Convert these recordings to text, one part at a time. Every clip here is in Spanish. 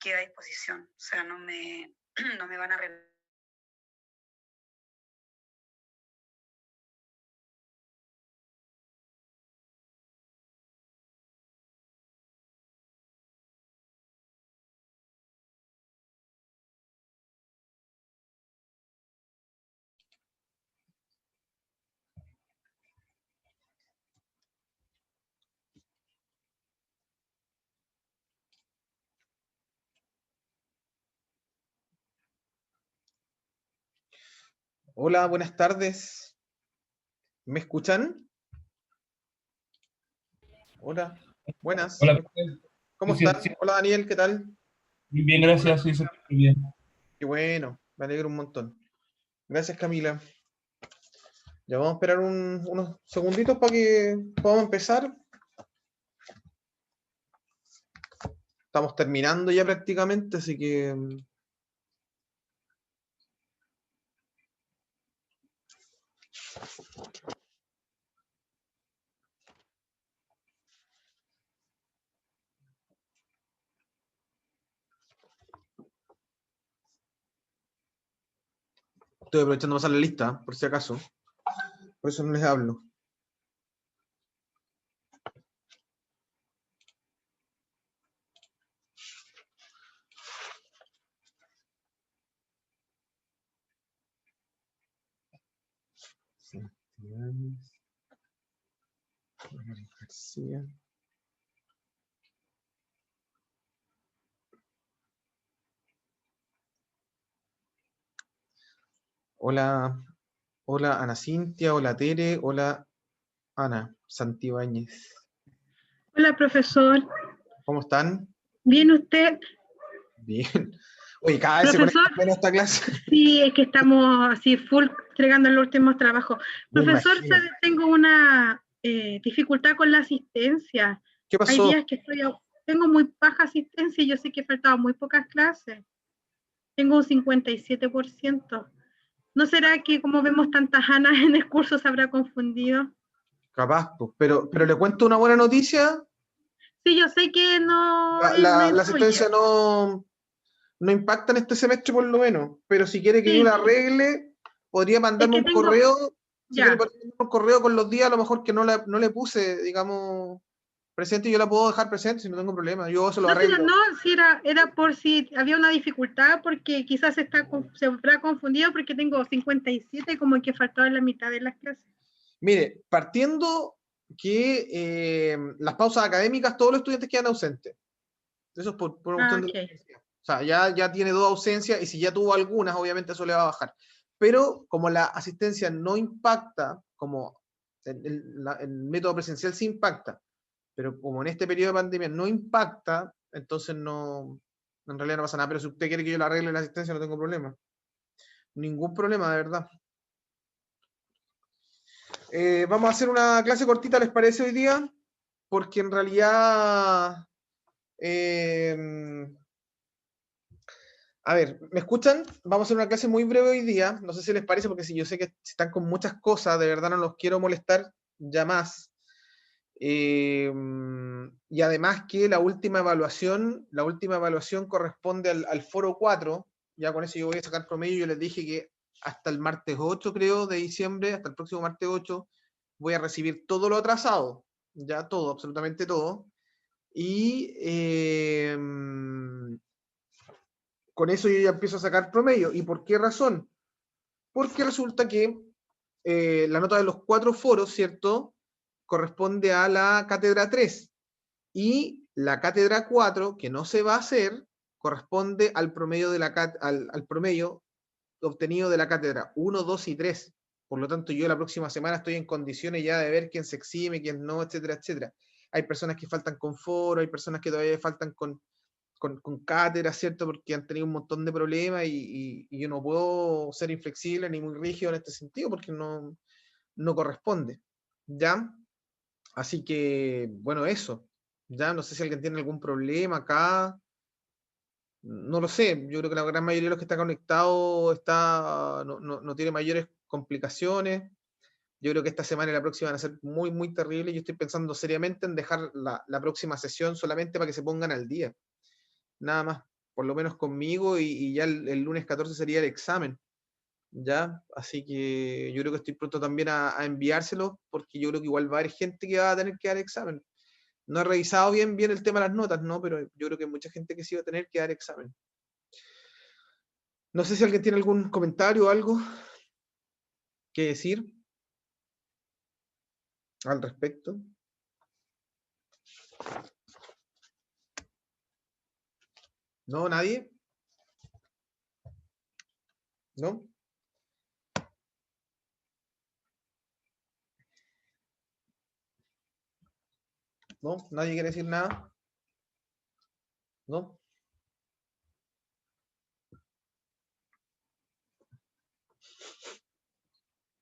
queda a disposición. O sea, no me van a revisar. Hola, buenas tardes. ¿Me escuchan? Hola, buenas. Hola, ¿Cómo sí, sí, están? sí, Hola Daniel, ¿qué tal? bien, gracias, sí, se escucha bien. Qué bueno, me alegro un montón. Gracias Camila. Ya vamos a esperar unos segunditos para que podamos empezar. Estamos terminando ya prácticamente, así que estoy aprovechando de pasar la lista, por si acaso. Por eso no les hablo. García. Hola, hola Ana Cintia, hola Tere, hola Ana Santibáñez. Hola, profesor. ¿Cómo están? ¿Bien usted? Bien. Oye, cada vez se Profesor, conecta menos esta clase. sí, es que estamos así full entregando los últimos trabajos. Me Profesor, imagino. tengo una dificultad con la asistencia. ¿Qué Hay pasó? días que tengo muy baja asistencia y yo sé que he faltado muy pocas clases. Tengo un 57%. ¿No será que como vemos tantas Anas en el curso se habrá confundido? Capaz, pues. Pero le cuento una buena noticia. Sí, yo sé que no, no La influye. asistencia no impacta en este semestre por lo menos. Pero si quiere que yo Sí, la arregle, podría es mandarme que un tengo, correo. Si quiere ya. mandarme un correo con los días, a lo mejor que no le puse, digamos, presente, y yo la puedo dejar presente si no tengo problema. Yo se lo No, arreglo. si era por si había una dificultad, porque quizás se habrá confundido porque tengo 57 como que faltaba la mitad de las clases. Mire, partiendo que las pausas académicas, todos los estudiantes quedan ausentes. Eso es por una cuestión de la Ok. universidad. O sea, ya tiene 2 ausencias y si ya tuvo algunas, obviamente eso le va a bajar. Pero como la asistencia no impacta, como el método presencial sí impacta, pero como en este periodo de pandemia no impacta, entonces en realidad no pasa nada. Pero si usted quiere que yo le arregle la asistencia, no tengo problema. Ningún problema, de verdad. Vamos a hacer una clase cortita, ¿les parece hoy día? Porque en realidad... a ver, ¿me escuchan? Vamos a hacer una clase muy breve hoy día. No sé si les parece, porque si yo sé que están con muchas cosas, de verdad no los quiero molestar ya más. Y además que la última evaluación corresponde al foro 4. Ya con eso yo voy a sacar promedio. Yo les dije que hasta el martes 8, creo, de diciembre, hasta el próximo martes 8, voy a recibir todo lo atrasado. Ya todo, absolutamente todo. Y con eso yo ya empiezo a sacar promedio. ¿Y por qué razón? Porque resulta que la nota de los 4 foros, ¿cierto? Corresponde a la cátedra 3. Y la cátedra 4, que no se va a hacer, corresponde al promedio, al promedio obtenido de la cátedra 1, 2 y 3. Por lo tanto, yo la próxima semana estoy en condiciones ya de ver quién se exime, quién no, etcétera, etcétera. Hay personas que faltan con foro, hay personas que todavía faltan con cátedra, ¿cierto? Porque han tenido un montón de problemas y yo no puedo ser inflexible ni muy rígido en este sentido porque no corresponde, ¿ya? Así que, bueno, eso. Ya no sé si alguien tiene algún problema acá. No lo sé. Yo creo que la gran mayoría de los que está conectado no tiene mayores complicaciones. Yo creo que esta semana y la próxima van a ser muy, muy terribles. Yo estoy pensando seriamente en dejar la próxima sesión solamente para que se pongan al día. Nada más. por lo menos conmigo, y ya el lunes 14 sería el examen, ¿ya? Así que yo creo que estoy pronto también a enviárselo, porque yo creo que igual va a haber gente que va a tener que dar examen. No he revisado bien el tema de las notas, ¿no? Pero yo creo que hay mucha gente que sí va a tener que dar examen. No sé si alguien tiene algún comentario o algo que decir al respecto. ¿No? ¿Nadie? ¿No? ¿No? ¿Nadie quiere decir nada? ¿No?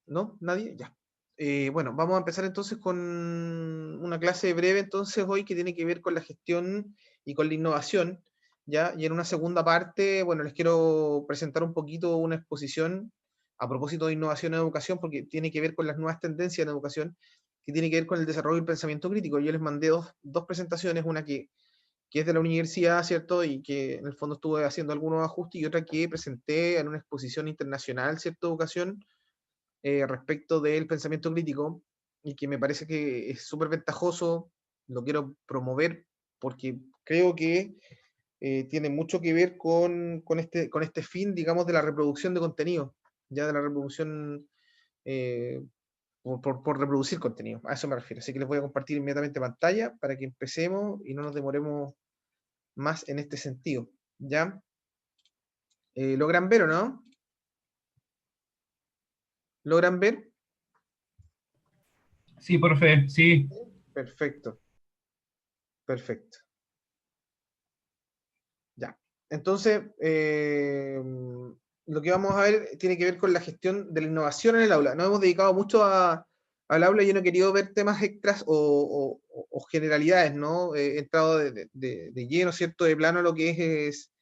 ¿No? ¿Nadie? Ya. Bueno, vamos a empezar entonces con una clase breve entonces hoy que tiene que ver con la gestión y con la innovación, ¿ya? Y en una segunda parte, bueno, les quiero presentar un poquito una exposición a propósito de innovación en educación, porque tiene que ver con las nuevas tendencias en educación, que tiene que ver con el desarrollo del pensamiento crítico. Yo les mandé dos presentaciones, una que es de la universidad, ¿cierto? Y que en el fondo estuve haciendo algunos ajustes, y otra que presenté en una exposición internacional, ¿cierto? Educación, respecto del pensamiento crítico, y que me parece que es súper ventajoso, lo quiero promover porque creo que tiene mucho que ver con este fin, digamos, de la reproducción de contenido, ya de la reproducción, por reproducir contenido, a eso me refiero. Así que les voy a compartir inmediatamente pantalla para que empecemos y no nos demoremos más en este sentido, ¿ya? ¿Logran ver o no? ¿Logran ver? Sí, profe, sí. Perfecto, perfecto. Ya. Entonces, lo que vamos a ver tiene que ver con la gestión de la innovación en el aula. Nos hemos dedicado mucho al aula, y yo no he querido ver temas extras o generalidades, ¿no? He entrado de lleno, ¿cierto? De plano lo que es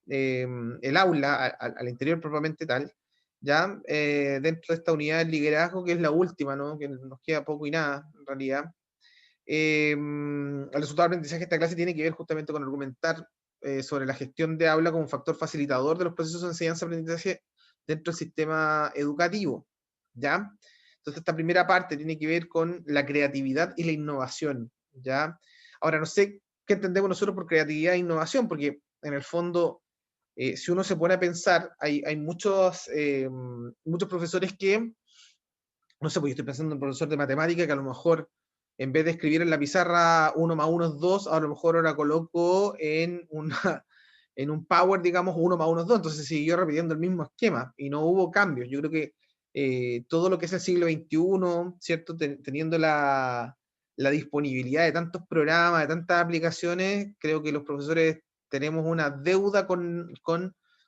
el aula, al interior propiamente tal, ¿ya? Dentro de esta unidad del liderazgo, que es la última, ¿no? Que nos queda poco y nada, en realidad. El resultado de aprendizaje de esta clase tiene que ver justamente con argumentar sobre la gestión de aula como un factor facilitador de los procesos de enseñanza-aprendizaje dentro del sistema educativo, ¿ya? Entonces esta primera parte tiene que ver con la creatividad y la innovación, ¿ya? Ahora, no sé qué entendemos nosotros por creatividad e innovación, porque en el fondo, si uno se pone a pensar, hay muchos profesores que, no sé, pues yo estoy pensando en un profesor de matemática que a lo mejor, en vez de escribir en la pizarra 1 más 1 es 2, a lo mejor ahora coloco en un Power, digamos, 1 más 1 es 2, entonces siguió repitiendo el mismo esquema y no hubo cambios. Yo creo que todo lo que es el siglo XXI, ¿cierto? Teniendo la disponibilidad de tantos programas, de tantas aplicaciones, creo que los profesores tenemos una deuda con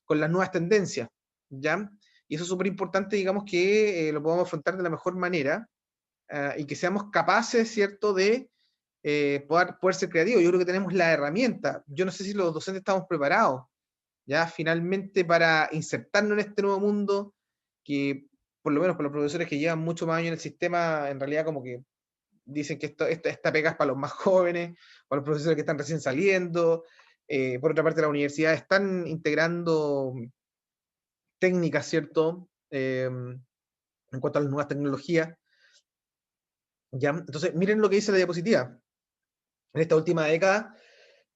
las nuevas tendencias, ¿ya? Y eso es súper importante, digamos, que lo podamos afrontar de la mejor manera, y que seamos capaces, ¿cierto?, de poder ser creativos. Yo creo que tenemos la herramienta. Yo no sé si los docentes estamos preparados, ya, finalmente, para insertarnos en este nuevo mundo, que por lo menos por los profesores que llevan mucho más años en el sistema, en realidad como que dicen que esta pega es para los más jóvenes, para los profesores que están recién saliendo. Por otra parte, las universidades están integrando técnicas, ¿cierto? En cuanto a las nuevas tecnologías. ¿Ya? Entonces, miren lo que dice la diapositiva. En esta última década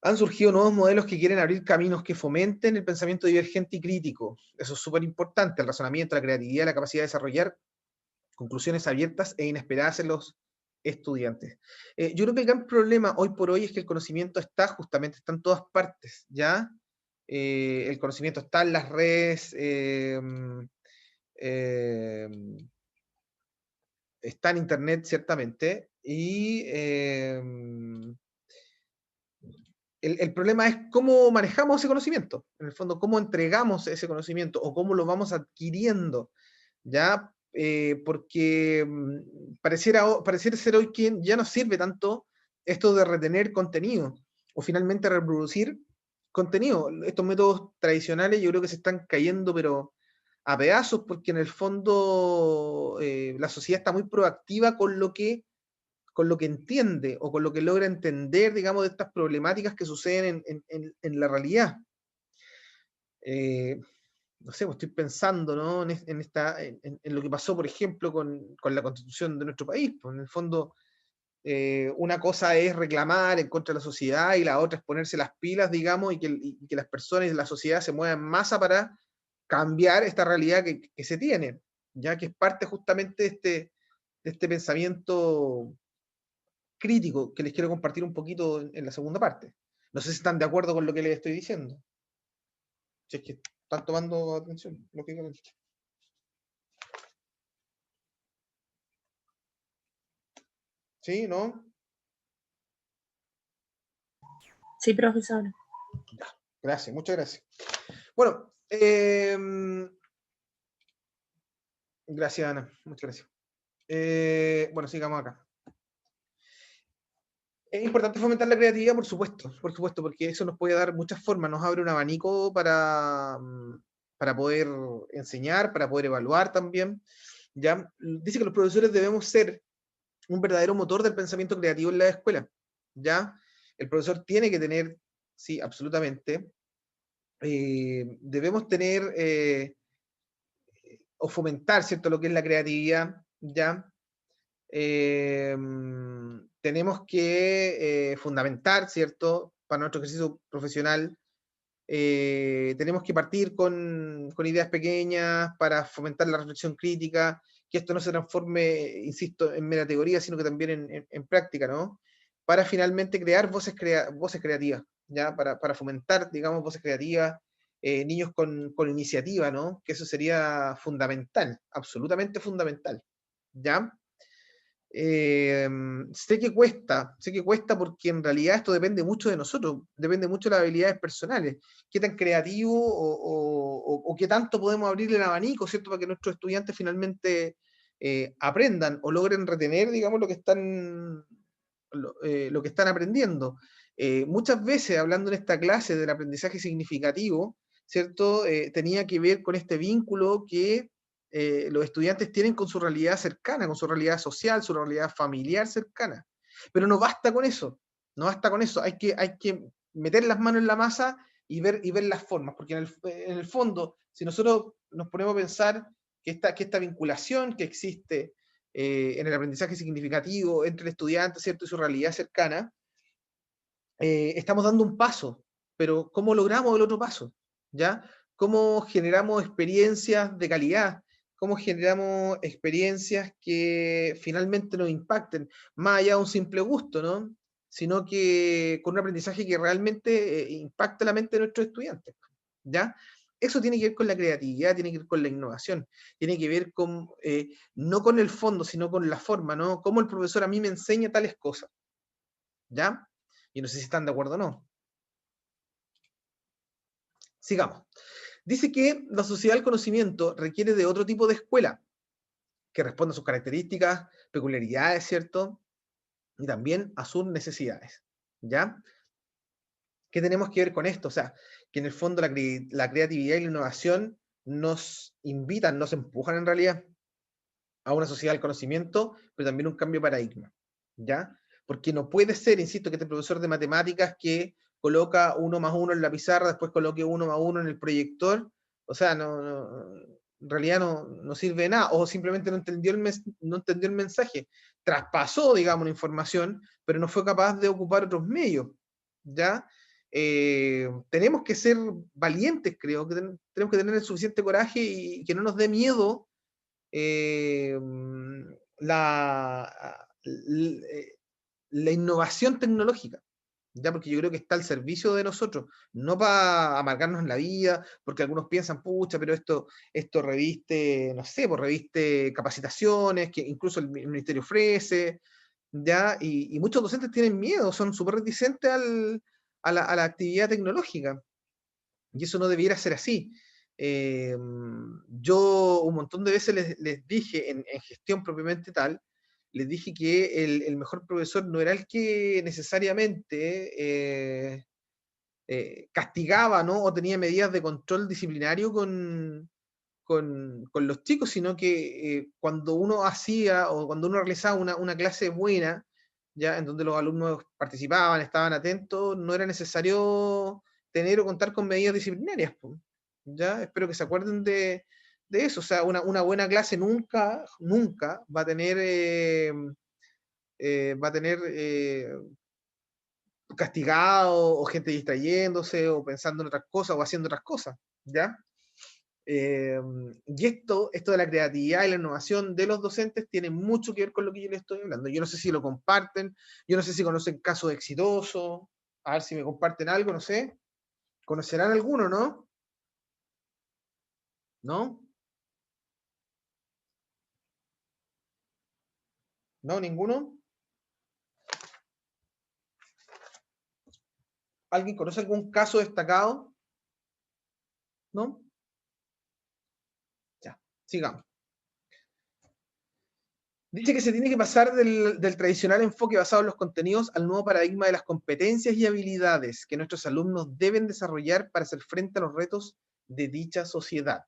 han surgido nuevos modelos que quieren abrir caminos que fomenten el pensamiento divergente y crítico. Eso es súper importante, el razonamiento, la creatividad, la capacidad de desarrollar conclusiones abiertas e inesperadas en los estudiantes. Yo creo que el gran problema hoy por hoy es que el conocimiento está en todas partes, ¿ya? El conocimiento está en las redes, está en Internet, ciertamente, y el problema es cómo manejamos ese conocimiento, en el fondo, cómo entregamos ese conocimiento o cómo lo vamos adquiriendo, ¿ya? Porque pareciera ser hoy que ya no sirve tanto esto de retener contenido o finalmente reproducir contenido. Estos métodos tradicionales yo creo que se están cayendo, pero a pedazos, porque en el fondo la sociedad está muy proactiva con lo que entiende o con lo que logra entender, digamos, de estas problemáticas que suceden en la realidad. no sé, pues estoy pensando, ¿no? En lo que pasó, por ejemplo, con la constitución de nuestro país. Pues en el fondo, una cosa es reclamar en contra de la sociedad y la otra es ponerse las pilas, digamos, y que las personas y la sociedad se muevan en masa para cambiar esta realidad que se tiene, ya que es parte justamente de este pensamiento crítico que les quiero compartir un poquito en la segunda parte. No sé si están de acuerdo con lo que les estoy diciendo. Si es que están tomando atención, lógicamente. ¿Sí? ¿No? Sí, profesor. Ya, gracias, muchas gracias. Bueno, gracias, Ana, muchas gracias. Bueno, sigamos acá. Es importante fomentar la creatividad, por supuesto, porque eso nos puede dar muchas formas, nos abre un abanico para poder enseñar, para poder evaluar también. ¿Ya? Dice que los profesores debemos ser un verdadero motor del pensamiento creativo en la escuela. ¿Ya? El profesor tiene que tener, sí, absolutamente, debemos tener o fomentar, ¿cierto?, lo que es la creatividad, ¿ya? Tenemos que fundamentar, ¿cierto?, para nuestro ejercicio profesional, tenemos que partir con ideas pequeñas para fomentar la reflexión crítica, que esto no se transforme, insisto, en mera teoría, sino que también en práctica, ¿no? Para finalmente crear voces creativas, ¿ya? Para fomentar, digamos, voces creativas, niños con iniciativa, ¿no? Que eso sería fundamental, absolutamente fundamental, ¿ya? Sé que cuesta porque en realidad esto depende mucho de nosotros, depende mucho de las habilidades personales, qué tan creativo o qué tanto podemos abrirle el abanico, ¿cierto? Para que nuestros estudiantes finalmente aprendan o logren retener, digamos, lo que están aprendiendo. Muchas veces, hablando en esta clase del aprendizaje significativo, ¿cierto? Tenía que ver con este vínculo que los estudiantes tienen con su realidad cercana, con su realidad social, su realidad familiar cercana. Pero no basta con eso, no basta con eso, hay que meter las manos en la masa y ver las formas, porque en el fondo, si nosotros nos ponemos a pensar que esta vinculación que existe en el aprendizaje significativo entre el estudiante, ¿cierto?, y su realidad cercana, estamos dando un paso, pero ¿cómo logramos el otro paso? ¿Ya? ¿Cómo generamos experiencias de calidad? ¿Cómo generamos experiencias que finalmente nos impacten, más allá de un simple gusto, ¿no? Sino que con un aprendizaje que realmente impacte la mente de nuestros estudiantes, ¿ya? Eso tiene que ver con la creatividad, tiene que ver con la innovación, tiene que ver con, no con el fondo, sino con la forma, ¿no? Cómo el profesor a mí me enseña tales cosas, ¿ya? Y no sé si están de acuerdo o no. Sigamos. Dice que la sociedad del conocimiento requiere de otro tipo de escuela, que responda a sus características, peculiaridades, ¿cierto? Y también a sus necesidades, ¿ya? ¿Qué tenemos que ver con esto? O sea, que en el fondo la creatividad y la innovación nos invitan, nos empujan en realidad a una sociedad del conocimiento, pero también un cambio de paradigma, ¿ya? Porque no puede ser, insisto, que este profesor de matemáticas que coloca 1 más 1 en la pizarra, después coloque 1 más 1 en el proyector, o sea, en realidad no sirve de nada, o simplemente no entendió el mensaje, traspasó, digamos, la información, pero no fue capaz de ocupar otros medios, ¿ya? Tenemos que ser valientes, creo, que tenemos que tener el suficiente coraje y que no nos dé miedo la, la innovación tecnológica, ¿ya? Porque yo creo que está al servicio de nosotros, no para amargarnos la vida, porque algunos piensan, pucha, pero esto reviste, no sé, pues reviste capacitaciones que incluso el ministerio ofrece, ¿ya? Y muchos docentes tienen miedo, son súper reticentes a la actividad tecnológica, y eso no debiera ser así. Yo un montón de veces les dije en gestión propiamente tal, les dije que el mejor profesor no era el que necesariamente castigaba, ¿no? O tenía medidas de control disciplinario con los chicos, sino que cuando uno hacía o cuando uno realizaba una clase buena, ya en donde los alumnos participaban, estaban atentos, no era necesario tener o contar con medidas disciplinarias, po. ¿ya? Espero que se acuerden de eso. O sea, una buena clase nunca, nunca va a tener, castigado o gente distrayéndose o pensando en otras cosas o haciendo otras cosas, ¿ya? Y esto de la creatividad y la innovación de los docentes tiene mucho que ver con lo que yo les estoy hablando. Yo no sé si lo comparten, yo no sé si conocen casos exitosos, a ver si me comparten algo, no sé. ¿Conocerán alguno, no? ¿No? ¿No? ¿Ninguno? ¿Alguien conoce algún caso destacado? ¿No? Ya, sigamos. Dice que se tiene que pasar del tradicional enfoque basado en los contenidos al nuevo paradigma de las competencias y habilidades que nuestros alumnos deben desarrollar para hacer frente a los retos de dicha sociedad.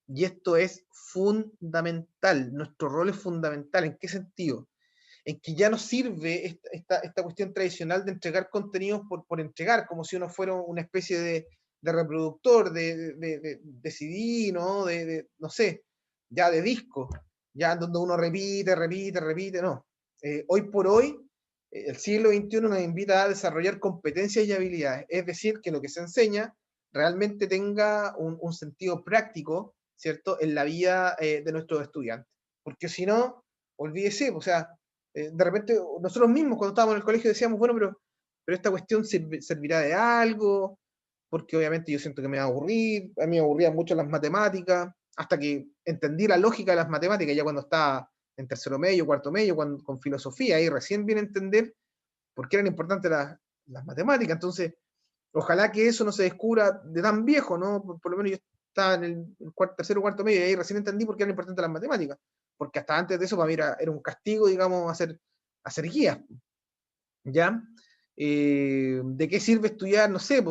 Y esto es fundamental, nuestro rol es fundamental. ¿En qué sentido? En que ya no sirve esta cuestión tradicional de entregar contenidos por entregar, como si uno fuera una especie de reproductor, de CD, ¿no? No sé, ya de disco, ya donde uno repite, no. Hoy por hoy, el siglo XXI nos invita a desarrollar competencias y habilidades, es decir, que lo que se enseña realmente tenga un sentido práctico, ¿cierto?, en la vida de nuestros estudiantes. Porque si no, olvídese, o sea, de repente nosotros mismos cuando estábamos en el colegio decíamos, bueno, pero esta cuestión servirá de algo, porque obviamente yo siento que me va a aburrir, a mí me aburrían mucho las matemáticas, hasta que entendí la lógica de las matemáticas ya cuando estaba en tercero medio, cuarto medio, con filosofía, ahí recién vine a entender por qué eran importantes las matemáticas. Entonces, ojalá que eso no se descubra de tan viejo, ¿no? Por lo menos yo estaba en el tercero o cuarto medio y ahí recién entendí por qué eran importantes las matemáticas, porque hasta antes de eso para mí era un castigo, digamos, hacer guías, ¿ya? ¿De qué sirve estudiar, no sé,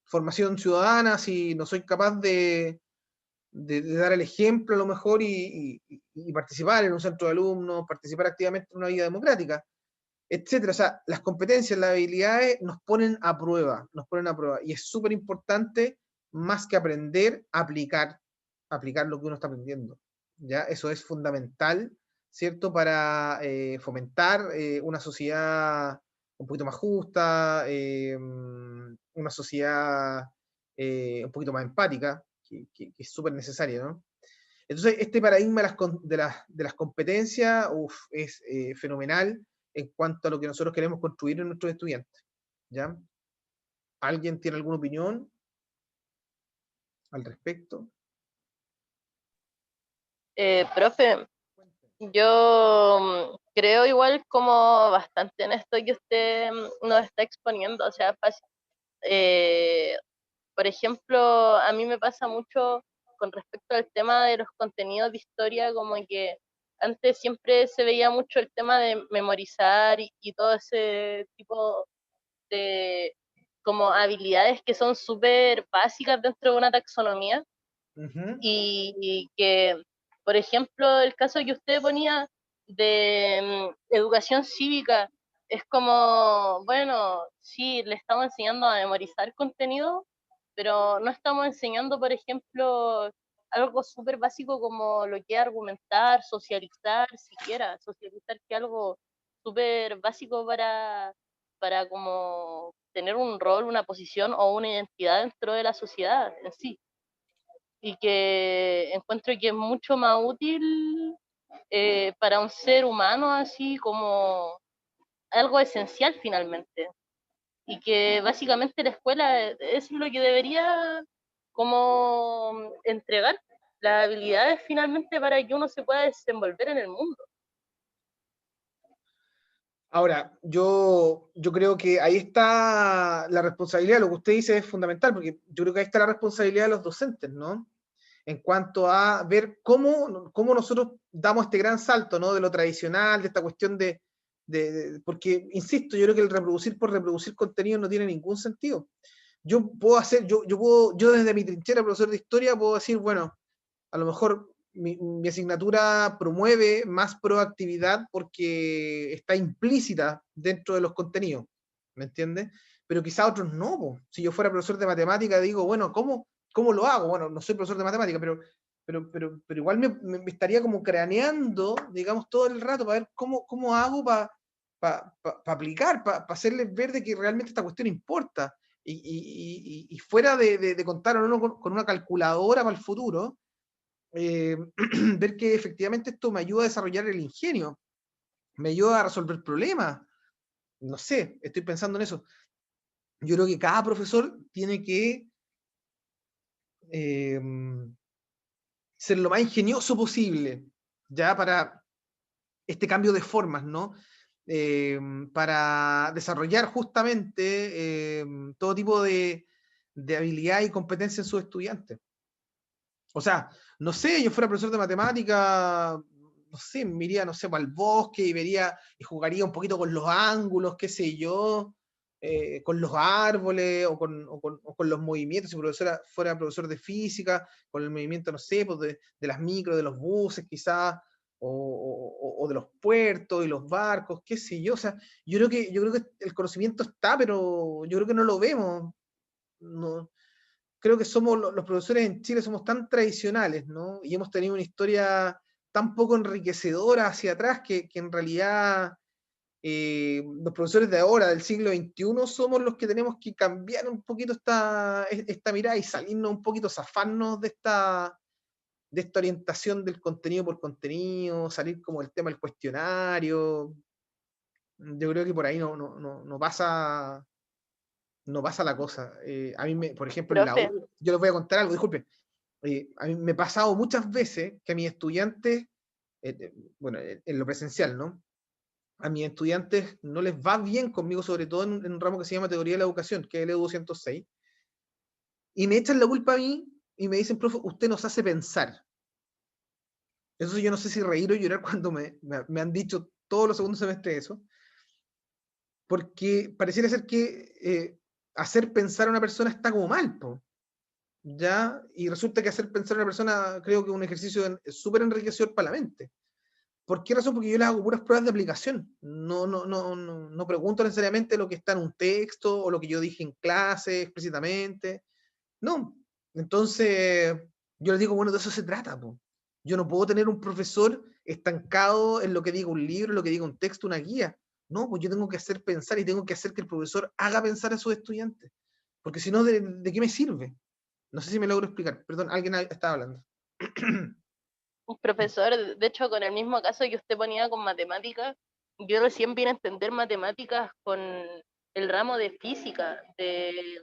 formación ciudadana si no soy capaz de dar el ejemplo a lo mejor y participar en un centro de alumnos, participar activamente en una vida democrática, etcétera? O sea, las competencias, las habilidades nos ponen a prueba, y es súper importante, más que aprender, aplicar lo que uno está aprendiendo, ¿ya? Eso es fundamental, ¿cierto? Para fomentar una sociedad un poquito más justa, una sociedad un poquito más empática, que es súper necesaria, ¿no? Entonces, este paradigma de las competencias es fenomenal en cuanto a lo que nosotros queremos construir en nuestros estudiantes, ¿ya? ¿Alguien tiene alguna opinión al respecto? Profe, yo creo igual como bastante en esto que usted nos está exponiendo. O sea, por ejemplo, a mí me pasa mucho con respecto al tema de los contenidos de historia, como que antes siempre se veía mucho el tema de memorizar y todo ese tipo de como habilidades que son súper básicas dentro de una taxonomía. Uh-huh. Y que, por ejemplo, el caso que usted ponía de educación cívica, es como, bueno, sí, le estamos enseñando a memorizar contenido, pero no estamos enseñando, por ejemplo, algo súper básico como lo que es argumentar, socializar, siquiera, socializar, que es algo súper básico para como tener un rol, una posición o una identidad dentro de la sociedad en sí. Y que encuentro que es mucho más útil para un ser humano, así como algo esencial finalmente. Y que básicamente la escuela es lo que debería como entregar las habilidades finalmente para que uno se pueda desenvolver en el mundo. Ahora, yo creo que ahí está la responsabilidad, lo que usted dice es fundamental, porque yo creo que ahí está la responsabilidad de los docentes, ¿no? En cuanto a ver cómo nosotros damos este gran salto, ¿no? De lo tradicional, de esta cuestión porque, insisto, yo creo que el reproducir por reproducir contenido no tiene ningún sentido. Yo puedo hacer, yo desde mi trinchera, profesor de historia, puedo decir, bueno, a lo mejor mi asignatura promueve más proactividad porque está implícita dentro de los contenidos, ¿me entiendes? Pero quizá otros no, po. Si yo fuera profesor de matemática, digo, bueno, ¿cómo ¿cómo lo hago? Bueno, no soy profesor de matemática, pero igual me estaría como craneando, digamos, todo el rato para ver cómo hago para aplicar, para hacerles ver de que realmente esta cuestión importa. Y fuera de contar o no con una calculadora para el futuro, ver que efectivamente esto me ayuda a desarrollar el ingenio, me ayuda a resolver problemas. No sé, estoy pensando en eso. Yo creo que cada profesor tiene que ser lo más ingenioso posible, ya para este cambio de formas, ¿no? Para desarrollar justamente todo tipo de habilidad y competencia en sus estudiantes. O sea, no sé, yo fuera profesor de matemática, no sé, me iría, no sé, para el bosque y vería y jugaría un poquito con los ángulos, qué sé yo, con los árboles o con los movimientos. Si fuera profesor de física, con el movimiento, no sé, pues de las micros, de los buses quizás, o de los puertos y los barcos, qué sé yo. O sea, yo creo que el conocimiento está, pero yo creo que no lo vemos. No, creo que somos los profesores en Chile somos tan tradicionales, ¿no? Y hemos tenido una historia tan poco enriquecedora hacia atrás que en realidad los profesores de ahora, del siglo XXI, somos los que tenemos que cambiar un poquito esta mirada y salirnos un poquito, zafarnos de esta orientación del contenido por contenido, salir como el tema del cuestionario. Yo creo que por ahí no pasa la cosa. A mí, por ejemplo, en la Profe, U, yo les voy a contar algo, disculpen. A mí me ha pasado muchas veces que a mis estudiantes, bueno, en lo presencial, ¿no? A mis estudiantes no les va bien conmigo, sobre todo en un ramo que se llama Teoría de la Educación, que es el EDU 206, y me echan la culpa a mí y me dicen, profe, usted nos hace pensar. Eso yo no sé si reír o llorar cuando me han dicho todos los segundos semestres eso, porque pareciera ser que hacer pensar a una persona está como mal, po, ¿ya? Y resulta que hacer pensar a una persona creo que es un ejercicio súper enriquecedor para la mente. ¿Por qué razón? Porque yo les hago puras pruebas de aplicación. No pregunto necesariamente lo que está en un texto o lo que yo dije en clase explícitamente. No. Entonces, yo les digo, bueno, de eso se trata, po. Yo no puedo tener un profesor estancado en lo que diga un libro, en lo que diga un texto, una guía. No, pues yo tengo que hacer pensar y tengo que hacer que el profesor haga pensar a sus estudiantes. Porque si no, ¿de qué me sirve? No sé si me logro explicar. Perdón, alguien estaba hablando. un profesor, de hecho, con el mismo caso que usted ponía con matemáticas, yo recién vine a entender matemáticas con el ramo de física, de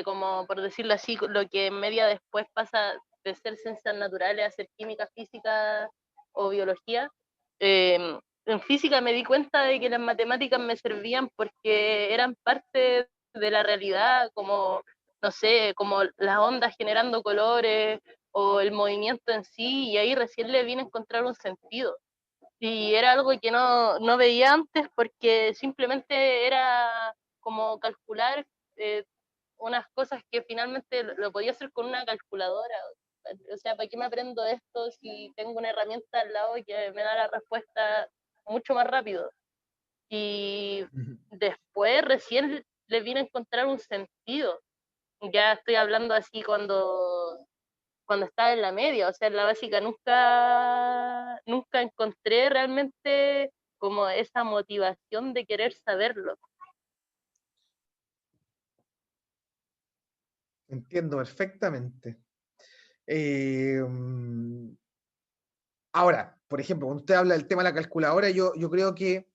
como, por decirlo así, lo que en media después pasa de ser ciencias naturales a ser química, física o biología. En física me di cuenta de que las matemáticas me servían porque eran parte de la realidad, como, no sé, como las ondas generando colores o el movimiento en sí, y ahí recién le vine a encontrar un sentido. Y era algo que no veía antes porque simplemente era como calcular unas cosas que finalmente lo podía hacer con una calculadora. O sea, ¿para qué me aprendo esto si tengo una herramienta al lado que me da la respuesta mucho más rápido? Y después recién le vine a encontrar un sentido. Ya estoy hablando así cuando estaba en la media, o sea, en la básica nunca encontré realmente como esa motivación de querer saberlo. Entiendo perfectamente. Ahora, por ejemplo, cuando usted habla del tema de la calculadora, yo creo que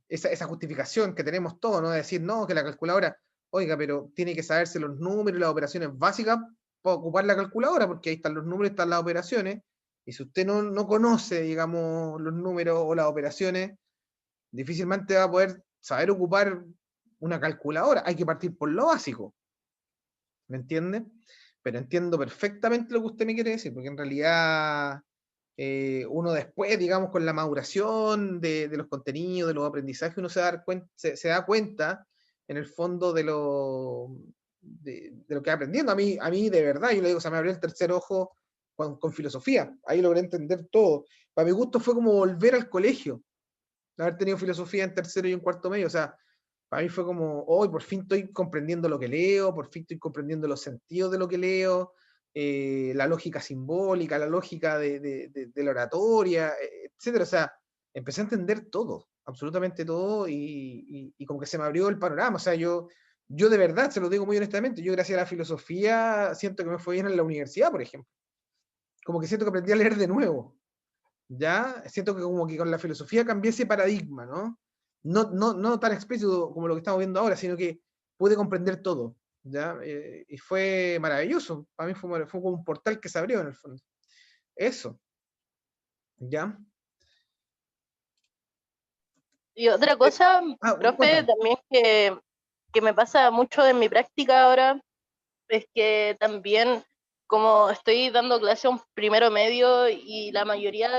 esa justificación que tenemos todos, ¿no? De decir, no, que la calculadora, oiga, pero tiene que saberse los números y las operaciones básicas para ocupar la calculadora, porque ahí están los números, están las operaciones, y si usted no conoce, digamos, los números o las operaciones, difícilmente va a poder saber ocupar una calculadora. Hay que partir por lo básico, ¿me entiende? Pero entiendo perfectamente lo que usted me quiere decir, porque en realidad uno después, digamos, con la maduración de los contenidos, de los aprendizajes, uno se da cuenta, en el fondo, de lo que va aprendiendo. A mí, de verdad, yo le digo, o sea, me abrió el tercer ojo con filosofía. Ahí logré entender todo. Para mi gusto fue como volver al colegio, haber tenido filosofía en tercero y en cuarto medio. O sea, Para mí fue como, hoy por fin estoy comprendiendo lo que leo, por fin estoy comprendiendo los sentidos de lo que leo, la lógica simbólica, la lógica de la oratoria, etcétera. O sea, empecé a entender todo, absolutamente todo, y como que se me abrió el panorama. O sea, yo de verdad, se lo digo muy honestamente, yo gracias a la filosofía siento que me fue bien en la universidad, por ejemplo. Como que siento que aprendí a leer de nuevo. ¿Ya? Siento que como que con la filosofía cambié ese paradigma, ¿no? No tan explícito como lo que estamos viendo ahora, sino que pude comprender todo, ¿ya? Y fue maravilloso. Para mí fue como un portal que se abrió en el fondo. Eso, ¿ya? Y otra cosa, profe, cuéntame. también que me pasa mucho en mi práctica ahora, es que también como estoy dando clase a un primero medio y la mayoría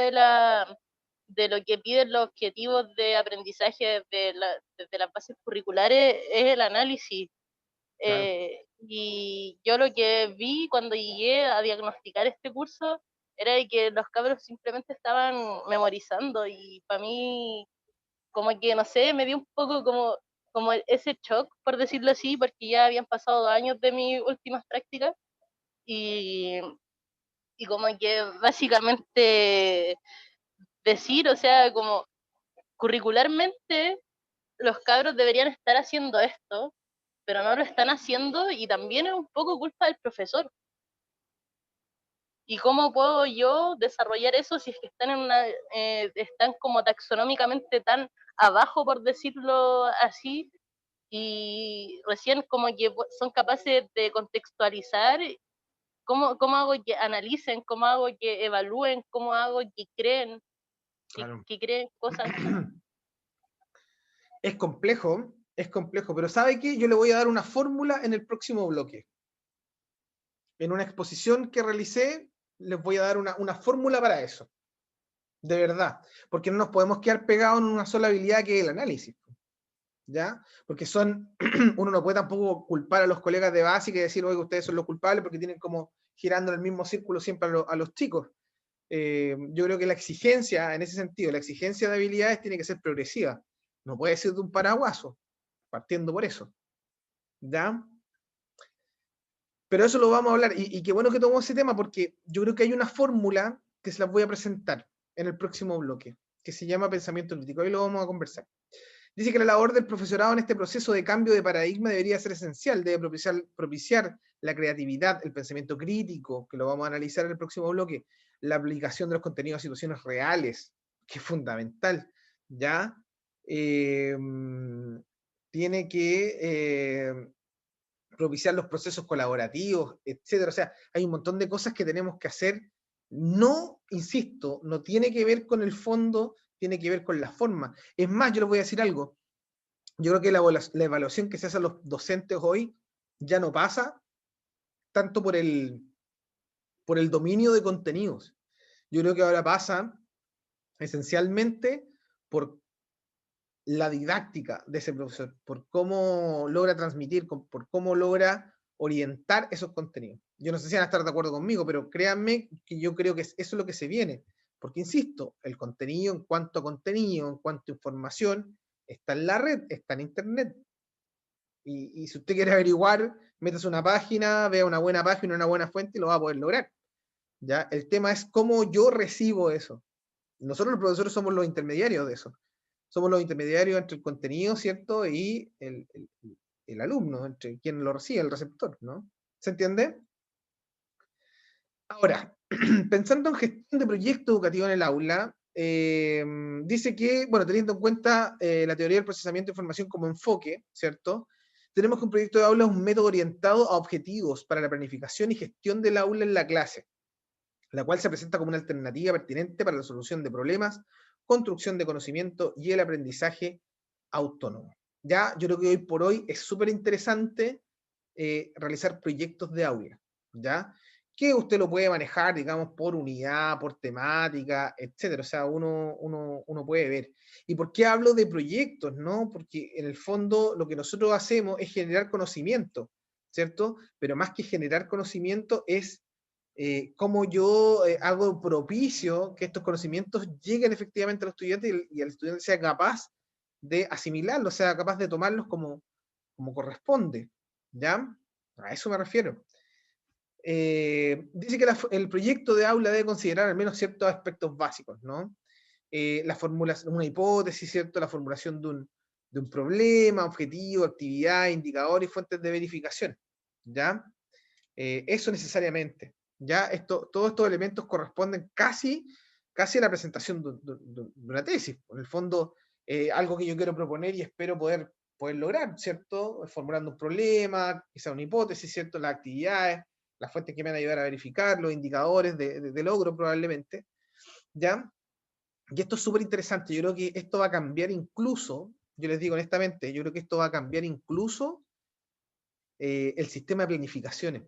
de lo que piden los objetivos de aprendizaje desde las bases curriculares es el análisis. Claro. Y yo lo que vi cuando llegué a diagnosticar este curso era de que los cabros simplemente estaban memorizando, y para mí como que, no sé, me dio un poco como ese shock, por decirlo así, porque ya habían pasado 2 años de mis últimas prácticas, y, y como que básicamente decir, o sea, como curricularmente los cabros deberían estar haciendo esto, pero no lo están haciendo, y también es un poco culpa del profesor. ¿Y cómo puedo yo desarrollar eso si es que están como taxonómicamente tan abajo, por decirlo así, y recién como que son capaces de contextualizar? ¿Cómo hago que analicen? ¿Cómo hago que evalúen? ¿Cómo hago que creen? Claro. Que creen cosas. Es complejo, pero ¿sabe qué? Yo le voy a dar una fórmula en el próximo bloque. En una exposición que realicé, les voy a dar una fórmula para eso. De verdad. Porque no nos podemos quedar pegados en una sola habilidad que es el análisis. ¿Ya? Porque uno no puede tampoco culpar a los colegas de básica y decir, oye, ustedes son los culpables porque tienen como girando en el mismo círculo siempre a los chicos. Yo creo que la exigencia, en ese sentido, la exigencia de habilidades tiene que ser progresiva. No puede ser de un paraguaso, partiendo por eso. ¿Ya? Pero eso lo vamos a hablar, y qué bueno que tomó ese tema, porque yo creo que hay una fórmula que se las voy a presentar en el próximo bloque, que se llama pensamiento crítico. Ahí lo vamos a conversar. Dice que la labor del profesorado en este proceso de cambio de paradigma debería ser esencial, debe propiciar la creatividad, el pensamiento crítico, que lo vamos a analizar en el próximo bloque, la aplicación de los contenidos a situaciones reales, que es fundamental, ¿ya? Tiene que propiciar los procesos colaborativos, etcétera. O sea, hay un montón de cosas que tenemos que hacer. No, insisto, no tiene que ver con el fondo, tiene que ver con la forma. Es más, yo les voy a decir algo. Yo creo que la evaluación que se hace a los docentes hoy ya no pasa tanto por el dominio de contenidos. Yo creo que ahora pasa esencialmente por la didáctica de ese profesor, por cómo logra transmitir, por cómo logra orientar esos contenidos. Yo no sé si van a estar de acuerdo conmigo, pero créanme que yo creo que eso es lo que se viene. Porque, insisto, el contenido, en cuanto a información, está en la red, está en internet. Y si usted quiere averiguar, métase una página, vea una buena página, una buena fuente y lo va a poder lograr. ¿Ya? El tema es cómo yo recibo eso. Nosotros los profesores somos los intermediarios de eso. Somos los intermediarios entre el contenido, ¿cierto? Y el alumno, entre quien lo recibe, el receptor, ¿no? ¿Se entiende? Ahora, pensando en gestión de proyecto educativo en el aula, dice que, bueno, teniendo en cuenta la teoría del procesamiento de información como enfoque, ¿cierto? Tenemos que un proyecto de aula es un método orientado a objetivos para la planificación y gestión del aula en la clase, la cual se presenta como una alternativa pertinente para la solución de problemas, construcción de conocimiento y el aprendizaje autónomo. Ya, yo creo que hoy por hoy es súper interesante realizar proyectos de aula, ¿ya? Que usted lo puede manejar, digamos, por unidad, por temática, etcétera. O sea, uno puede ver. ¿Y por qué hablo de proyectos, no? Porque en el fondo lo que nosotros hacemos es generar conocimiento, ¿cierto? Pero más que generar conocimiento es cómo yo hago propicio que estos conocimientos lleguen efectivamente a los estudiantes y el estudiante sea capaz de asimilarlos, o sea, capaz de tomarlos como corresponde, ¿ya? A eso me refiero. Dice que el proyecto de aula debe considerar al menos ciertos aspectos básicos, ¿no? La formulación, una hipótesis, ¿cierto? La formulación de un problema, objetivo, actividad, indicador y fuentes de verificación, ¿ya? Eso necesariamente, ¿ya? Todos estos elementos corresponden casi a la presentación de una tesis. En el fondo, algo que yo quiero proponer y espero poder lograr, ¿cierto? Formulando un problema, quizá una hipótesis, ¿cierto? Las actividades, las fuentes que me van a ayudar a verificar, los indicadores de logro probablemente, ¿ya? Y esto es súper interesante, yo creo que esto va a cambiar incluso, yo les digo honestamente, yo creo que esto va a cambiar incluso el sistema de planificaciones.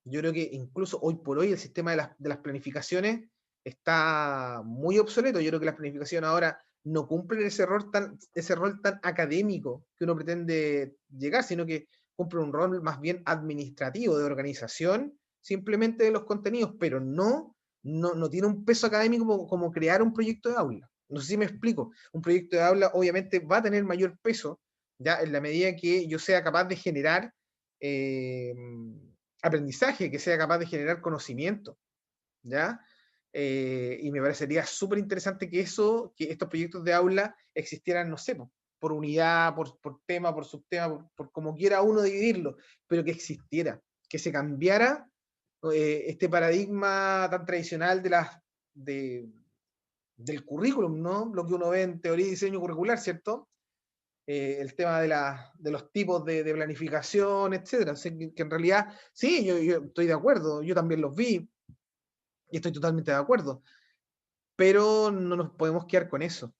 Yo creo que incluso hoy por hoy el sistema de las planificaciones está muy obsoleto. Yo creo que las planificaciones ahora no cumplen ese rol tan académico que uno pretende llegar, sino que cumplen un rol más bien administrativo, de organización, simplemente de los contenidos, pero no tiene un peso académico como crear un proyecto de aula. No sé si me explico. Un proyecto de aula obviamente va a tener mayor peso, ya en la medida que yo sea capaz de generar aprendizaje, que sea capaz de generar conocimiento, ¿ya? Y me parecería súper interesante que estos proyectos de aula existieran, no sé, por unidad, por tema, por subtema, por como quiera uno dividirlo, pero que existiera, que se cambiara este paradigma tan tradicional del currículum, ¿no? Lo que uno ve en teoría y diseño curricular, ¿cierto? El tema de los tipos de planificación, etcétera. O sea, que en realidad, sí, yo estoy de acuerdo, yo también los vi y estoy totalmente de acuerdo, pero no nos podemos quedar con eso.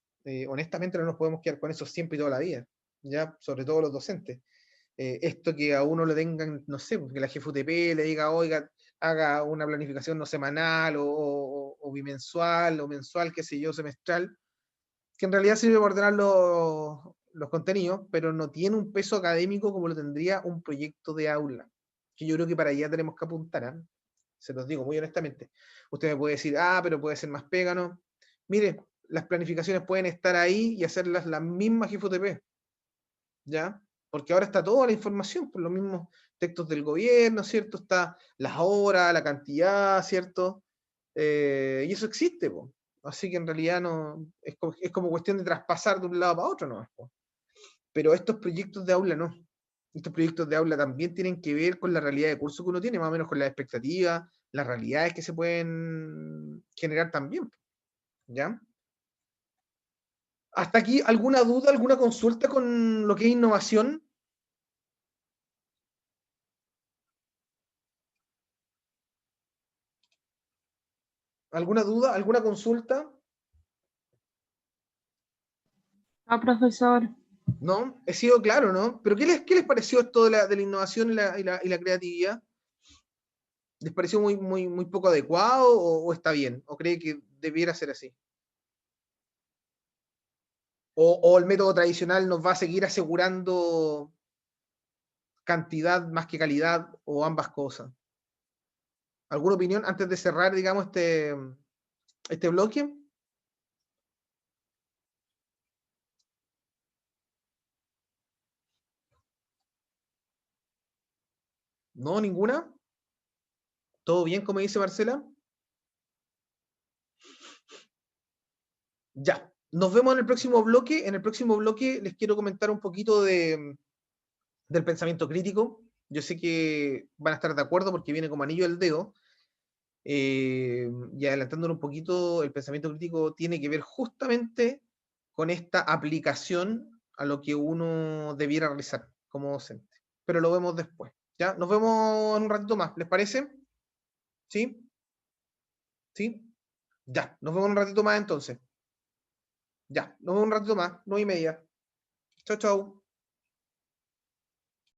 Honestamente no nos podemos quedar con eso siempre y toda la vida, ¿ya? Sobre todo los docentes. Esto que a uno le tengan, no sé, que la GFUTP le diga, oiga, haga una planificación no semanal o bimensual o mensual, qué sé yo, semestral, que en realidad sirve para ordenar los contenidos, pero no tiene un peso académico como lo tendría un proyecto de aula, que yo creo que para allá tenemos que apuntar, ¿eh? Se los digo muy honestamente. Usted me puede decir, pero puede ser más pega, ¿no? Mire, las planificaciones pueden estar ahí y hacerlas las mismas GFUTP, ¿ya? Porque ahora está toda la información, por los mismos textos del gobierno, ¿cierto? Está las horas, la cantidad, ¿cierto? Y eso existe, po. Así que en realidad no, es como cuestión de traspasar de un lado para otro, ¿no? Pero estos proyectos de aula no. Estos proyectos de aula también tienen que ver con la realidad de curso que uno tiene, más o menos con las expectativas, las realidades que se pueden generar también, ¿ya? ¿Hasta aquí alguna duda, alguna consulta con lo que es innovación? ¿Alguna duda, alguna consulta? No, profesor. ¿No? He sido claro, ¿no? Pero ¿qué les pareció esto de la innovación y la creatividad? ¿Les pareció muy poco adecuado o está bien? ¿O cree que debiera ser así? ¿O el método tradicional nos va a seguir asegurando cantidad más que calidad o ambas cosas? ¿Alguna opinión antes de cerrar, digamos, este bloque? ¿No? ¿Ninguna? ¿Todo bien, como dice Marcela? Ya. Nos vemos en el próximo bloque. En el próximo bloque les quiero comentar un poquito del pensamiento crítico. Yo sé que van a estar de acuerdo porque viene como anillo al dedo. Y adelantándolo un poquito, el pensamiento crítico tiene que ver justamente con esta aplicación a lo que uno debiera realizar como docente. Pero lo vemos después. ¿Ya? Nos vemos en un ratito más. ¿Les parece? ¿Sí? ¿Sí? Ya. Nos vemos en un ratito más entonces. Ya. Nos vemos en un ratito más. 9:30. Chau, chau.